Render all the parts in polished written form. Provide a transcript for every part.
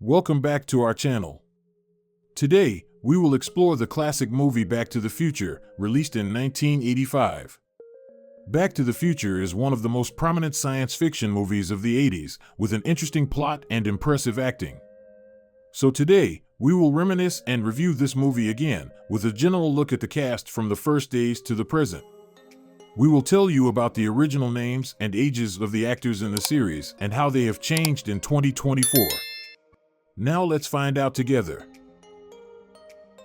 Welcome back to our channel. Today, we will explore the classic movie Back to the Future, released in 1985. Back to the Future is one of the most prominent science fiction movies of the 80s, with an interesting plot and impressive acting. So today, we will reminisce and review this movie again, with a general look at the cast from the first days to the present. We will tell you about the original names and ages of the actors in the series and how they have changed in 2024. Now let's find out together.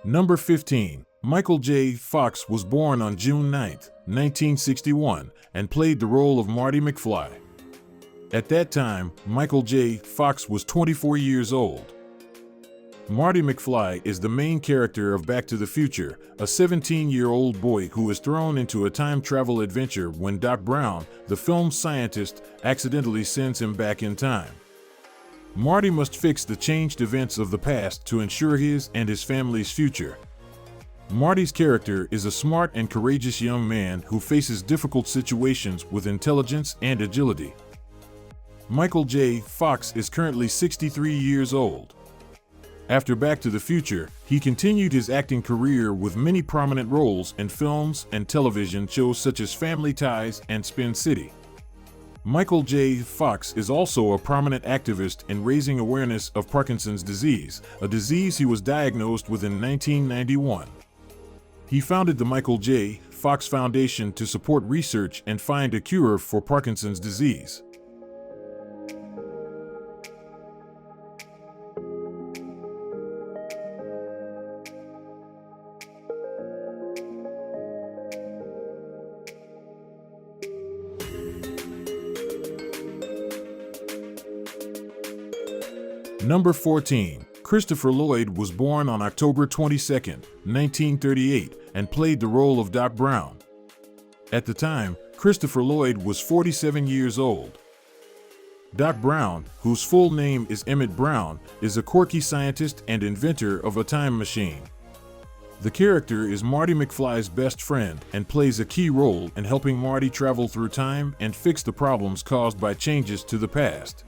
Number 15. Michael J. Fox was born on June 9, 1961, and played the role of Marty McFly. At that time, Michael J. Fox was 24 years old. Marty McFly is the main character of Back to the Future, a 17-year-old boy who is thrown into a time travel adventure when Doc Brown, the film's scientist, accidentally sends him back in time. Marty must fix the changed events of the past to ensure his and his family's future. Marty's character is a smart and courageous young man who faces difficult situations with intelligence and agility. Michael J. Fox is currently 63 years old. After Back to the Future, he continued his acting career with many prominent roles in films and television shows such as Family Ties and Spin City. Michael J. Fox is also a prominent activist in raising awareness of Parkinson's disease, a disease he was diagnosed with in 1991. He founded the Michael J. Fox Foundation to support research and find a cure for Parkinson's disease. Number 14. Christopher Lloyd was born on October 22, 1938, and played the role of Doc Brown. At the time, Christopher Lloyd was 47 years old. Doc Brown, whose full name is Emmett Brown, is a quirky scientist and inventor of a time machine. The character is Marty McFly's best friend and plays a key role in helping Marty travel through time and fix the problems caused by changes to the past.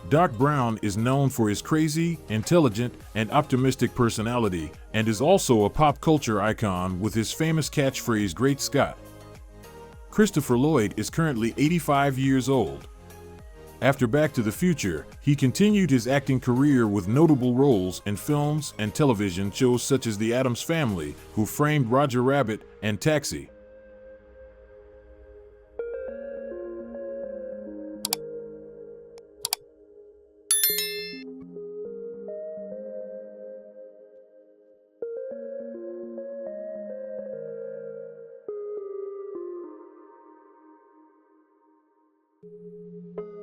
Doc Brown is known for his crazy, intelligent, and optimistic personality, and is also a pop culture icon with his famous catchphrase "Great Scott." Christopher Lloyd is currently 85 years old. After Back to the Future, he continued his acting career with notable roles in films and television shows such as The Addams Family, Who Framed Roger Rabbit, and Taxi.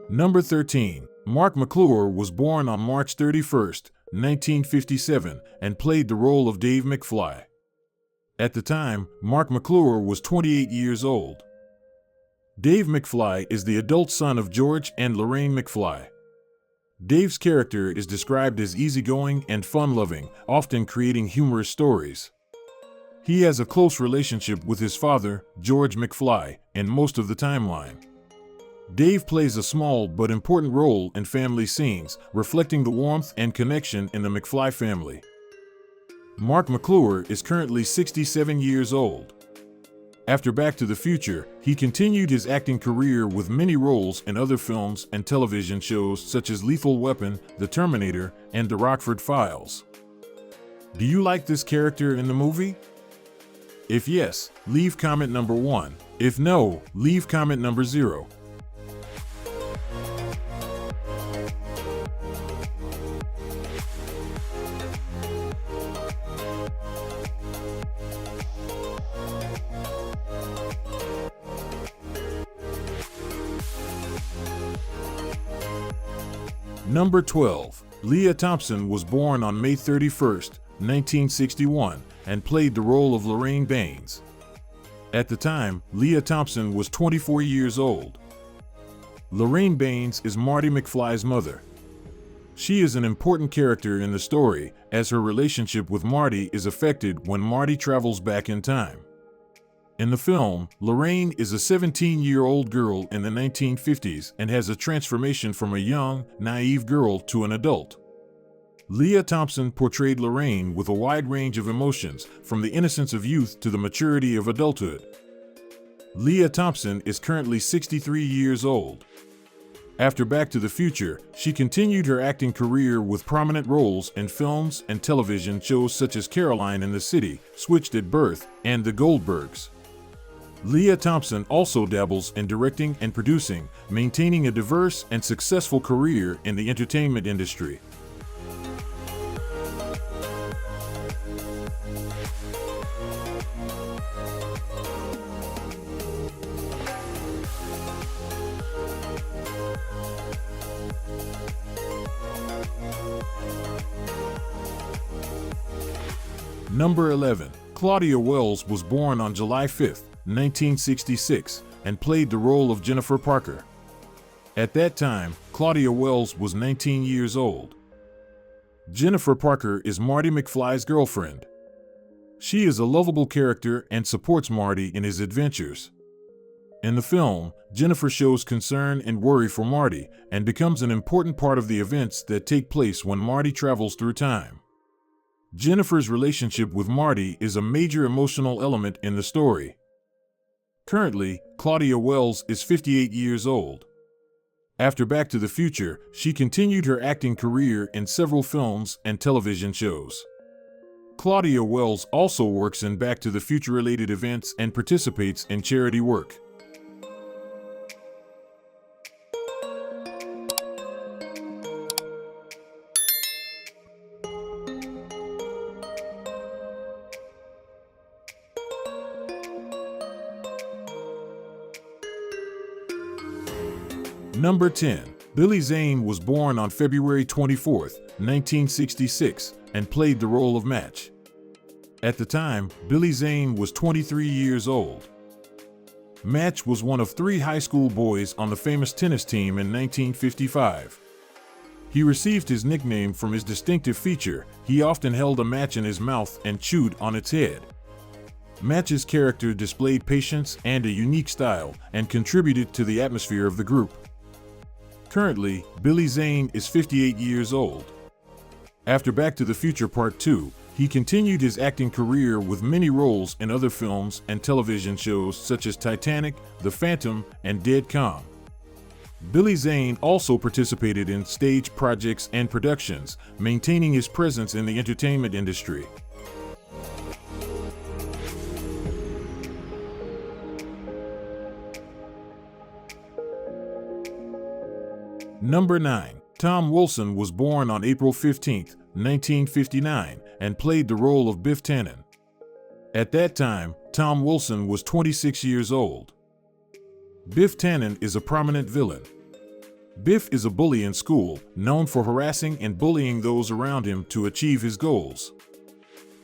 Number 13. Mark McClure was born on March 31, 1957, and played the role of Dave McFly. At the time, Mark McClure was 28 years old. Dave McFly is the adult son of George and Lorraine McFly. Dave's character is described as easygoing and fun-loving, often creating humorous stories. He has a close relationship with his father, George McFly, in most of the timeline. Dave plays a small but important role in family scenes, reflecting the warmth and connection in the McFly family. Mark McClure is currently 67 years old. After Back to the Future, he continued his acting career with many roles in other films and television shows such as Lethal Weapon, The Terminator, and The Rockford Files. Do you like this character in the movie? If yes, leave comment number 1. If no, leave comment number 0. Number 12. Leah Thompson was born on May 31, 1961, and played the role of Lorraine Baines. At the time, Leah Thompson was 24 years old. Lorraine Baines is Marty McFly's mother. She is an important character in the story, as her relationship with Marty is affected when Marty travels back in time. In the film, Lorraine is a 17-year-old girl in the 1950s and has a transformation from a young, naive girl to an adult. Leah Thompson portrayed Lorraine with a wide range of emotions, from the innocence of youth to the maturity of adulthood. Leah Thompson is currently 63 years old. After Back to the Future, she continued her acting career with prominent roles in films and television shows such as Caroline in the City, Switched at Birth, and The Goldbergs. Leah Thompson also dabbles in directing and producing, maintaining a diverse and successful career in the entertainment industry. Number 11. Claudia Wells was born on July 5, 1966, and played the role of Jennifer Parker. At that time, Claudia Wells was 19 years old. Jennifer Parker is Marty McFly's girlfriend. She is a lovable character and supports Marty in his adventures. In the film, Jennifer shows concern and worry for Marty and becomes an important part of the events that take place when Marty travels through time. Jennifer's relationship with Marty is a major emotional element in the story. Currently, Claudia Wells is 58 years old. After Back to the Future, she continued her acting career in several films and television shows. Claudia Wells also works in Back to the Future-related events and participates in charity work. Number 10. Billy Zane was born on February 24, 1966, and played the role of Match. At the time, Billy Zane was 23 years old. Match was one of 3 high school boys on the famous tennis team in 1955. He received his nickname from his distinctive feature: he often held a match in his mouth and chewed on its head. Match's character displayed patience and a unique style, and contributed to the atmosphere of the group. Currently, Billy Zane is 58 years old. After Back to the Future Part 2, he continued his acting career with many roles in other films and television shows such as Titanic, The Phantom, and Dead Calm. Billy Zane also participated in stage projects and productions, maintaining his presence in the entertainment industry. Number 9. Tom Wilson was born on April 15, 1959, and played the role of Biff Tannen. At that time, Tom Wilson was 26 years old. Biff Tannen is a prominent villain. Biff is a bully in school, known for harassing and bullying those around him to achieve his goals.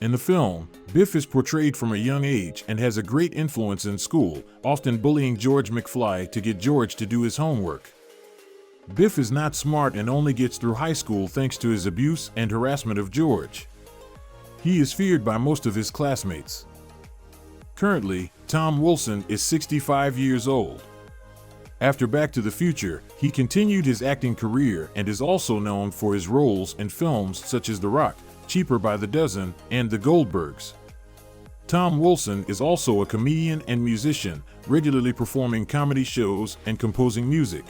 In the film, Biff is portrayed from a young age and has a great influence in school, often bullying George McFly to get George to do his homework. Biff is not smart and only gets through high school thanks to his abuse and harassment of George. He is feared by most of his classmates. Currently, Tom Wilson is 65 years old. After Back to the Future, he continued his acting career and is also known for his roles in films such as The Rock, Cheaper by the Dozen, and The Goldbergs. Tom Wilson is also a comedian and musician, regularly performing comedy shows and composing music.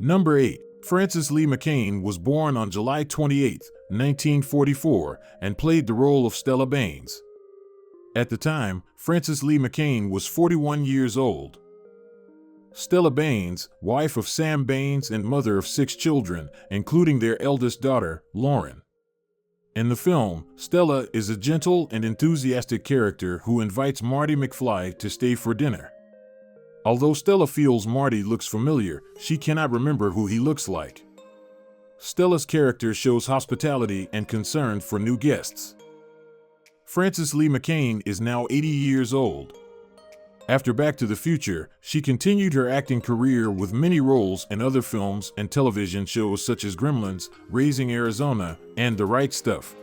Number 8. Frances Lee McCain was born on July 28, 1944, and played the role of Stella Baines. At the time, Frances Lee McCain was 41 years old. Stella Baines, wife of Sam Baines and mother of 6 children, including their eldest daughter, Lauren. In the film, Stella is a gentle and enthusiastic character who invites Marty McFly to stay for dinner. Although Stella feels Marty looks familiar, she cannot remember who he looks like. Stella's character shows hospitality and concern for new guests. Frances Lee McCain is now 80 years old. After Back to the Future, she continued her acting career with many roles in other films and television shows such as Gremlins, Raising Arizona, and The Right Stuff.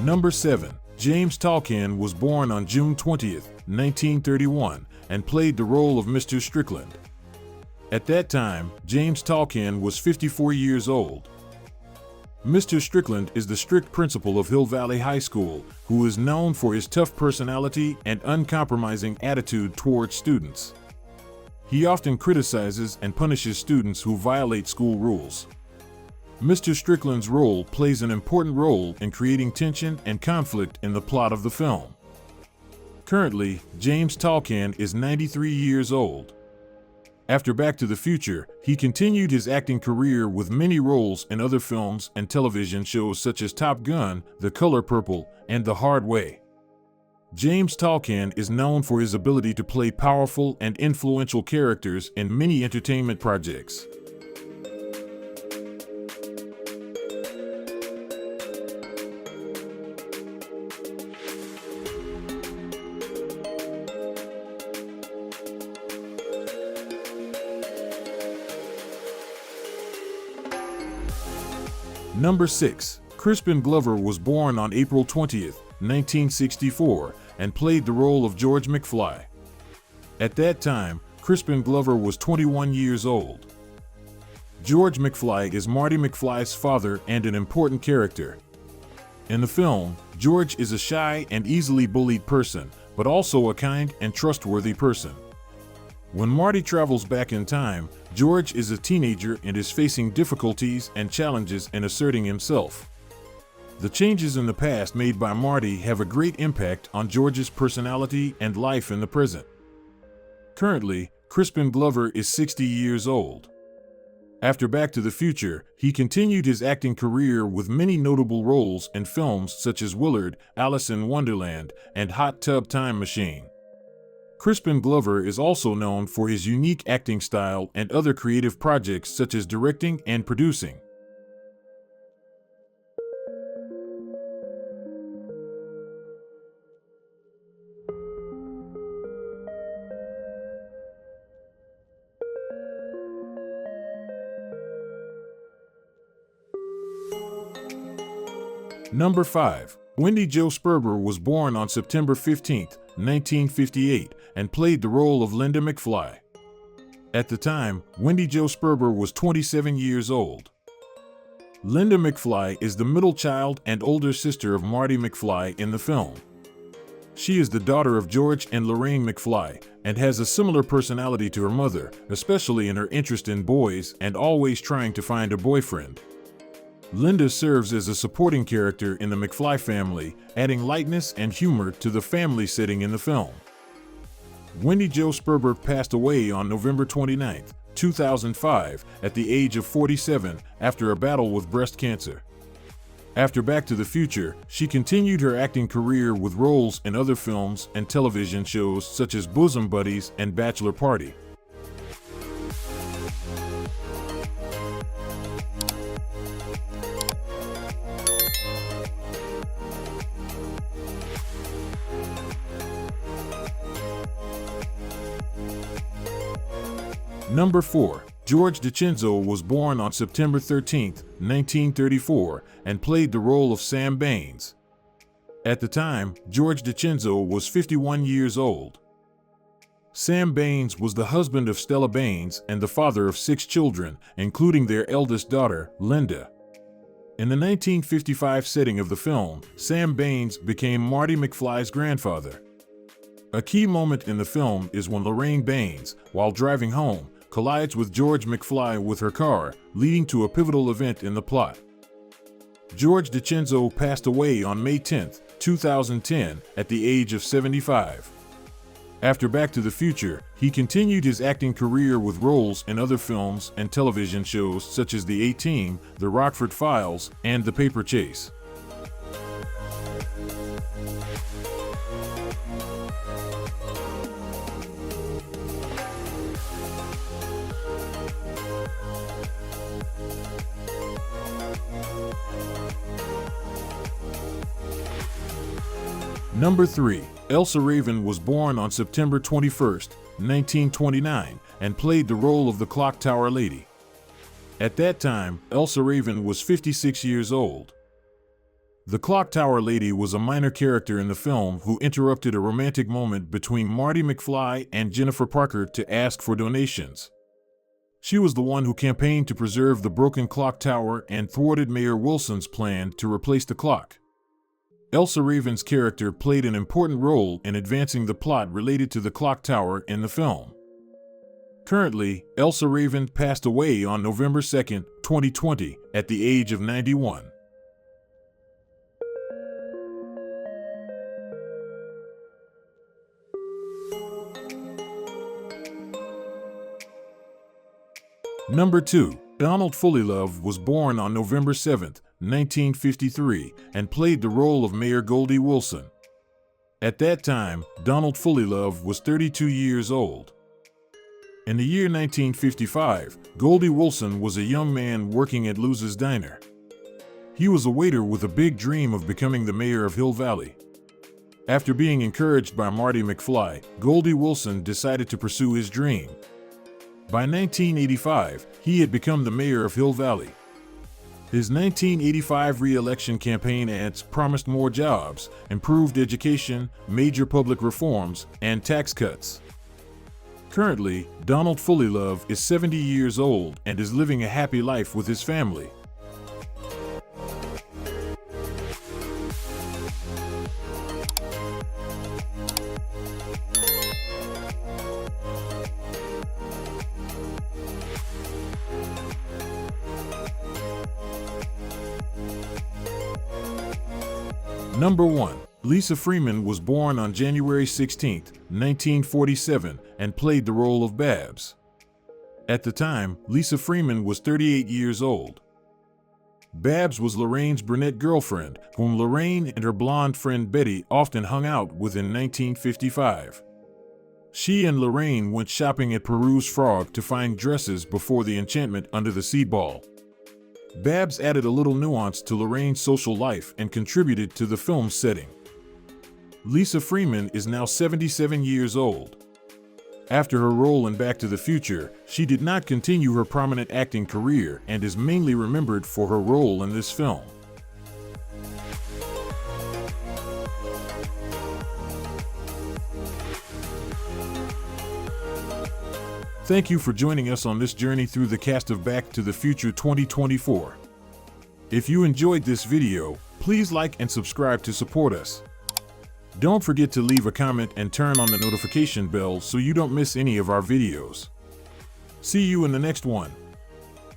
Number 7. James Tolkien was born on June 20, 1931, and played the role of Mr. Strickland. At that time, James Tolkien was 54 years old. Mr. Strickland is the strict principal of Hill Valley High School, who is known for his tough personality and uncompromising attitude towards students. He often criticizes and punishes students who violate school rules. Mr. Strickland's role plays an important role in creating tension and conflict in the plot of the film. Currently, James Tolkien is 93 years old. After Back to the Future, he continued his acting career with many roles in other films and television shows such as Top Gun, The Color Purple, and The Hard Way. James Tolkien is known for his ability to play powerful and influential characters in many entertainment projects. Number 6. Crispin Glover was born on April 20, 1964, and played the role of George McFly. At that time, Crispin Glover was 21 years old. George McFly is Marty McFly's father and an important character. In the film, George is a shy and easily bullied person, but also a kind and trustworthy person. When Marty travels back in time, George is a teenager and is facing difficulties and challenges in asserting himself. The changes in the past made by Marty have a great impact on George's personality and life in the present. Currently, Crispin Glover is 60 years old. After Back to the Future, he continued his acting career with many notable roles in films such as Willard, Alice in Wonderland, and Hot Tub Time Machine. Crispin Glover is also known for his unique acting style and other creative projects such as directing and producing. Number 5. Wendy Joe Spyder was born on September 15, 1958, and played the role of Linda McFly. At the time, Wendy Joe Spyder was 27 years old. Linda McFly is the middle child and older sister of Marty McFly in the film. She is the daughter of George and Lorraine McFly and has a similar personality to her mother, especially in her interest in boys and always trying to find a boyfriend. Linda serves as a supporting character in the McFly family, adding lightness and humor to the family setting in the film. Wendy Joe Spyder passed away on November 29, 2005, at the age of 47 after a battle with breast cancer. After Back to the Future, she continued her acting career with roles in other films and television shows such as Bosom Buddies and Bachelor Party. Number 4. George D Chenzo was born on September 13, 1934, and played the role of Sam Baines. At the time, George D Chenzo was 51 years old. Sam Baines was the husband of Stella Baines and the father of 6 children, including their eldest daughter, Linda. In the 1955 setting of the film, Sam Baines became Marty McFly's grandfather. A key moment in the film is when Lorraine Baines, while driving home, collides with George McFly with her car, leading to a pivotal event in the plot. George D Chenzo passed away on May 10, 2010, at the age of 75. After Back to the Future, he continued his acting career with roles in other films and television shows such as The A-Team, The Rockford Files, and The Paper Chase. Number 3. Elsa Raven was born on September 21, 1929, and played the role of the Clock Tower Lady. At that time, Elsa Raven was 56 years old. The Clock Tower Lady was a minor character in the film who interrupted a romantic moment between Marty McFly and Jennifer Parker to ask for donations. She was the one who campaigned to preserve the broken clock tower and thwarted Mayor Wilson's plan to replace the clock. Elsa Raven's character played an important role in advancing the plot related to the clock tower in the film. Currently, Elsa Raven passed away on November 2, 2020, at the age of 91. Number 2. Donald Fullylove was born on November 7, 1953, and played the role of Mayor Goldie Wilson. At that time, Donald Fullylove was 32 years old. In the year 1955, Goldie Wilson was a young man working at Luz's Diner. He was a waiter with a big dream of becoming the mayor of Hill Valley. After being encouraged by Marty McFly, Goldie Wilson decided to pursue his dream. By 1985, he had become the mayor of Hill Valley. His 1985 re-election campaign ads promised more jobs, improved education, major public reforms, and tax cuts. Currently, Donald Fullylove is 70 years old and is living a happy life with his family. Number 1. Lisa Freeman was born on January 16, 1947, and played the role of Babs. At the time, Lisa Freeman was 38 years old. Babs was Lorraine's brunette girlfriend, whom Lorraine and her blonde friend Betty often hung out with in 1955. She and Lorraine went shopping at Peru's Frog to find dresses before the enchantment under the sea ball. Babs added a little nuance to Lorraine's social life and contributed to the film's setting. Lisa Freeman is now 77 years old. After her role in Back to the Future, she did not continue her prominent acting career and is mainly remembered for her role in this film. Thank you for joining us on this journey through the cast of Back to the Future 2024. If you enjoyed this video, please like and subscribe to support us. Don't forget to leave a comment and turn on the notification bell so you don't miss any of our videos. See you in the next one.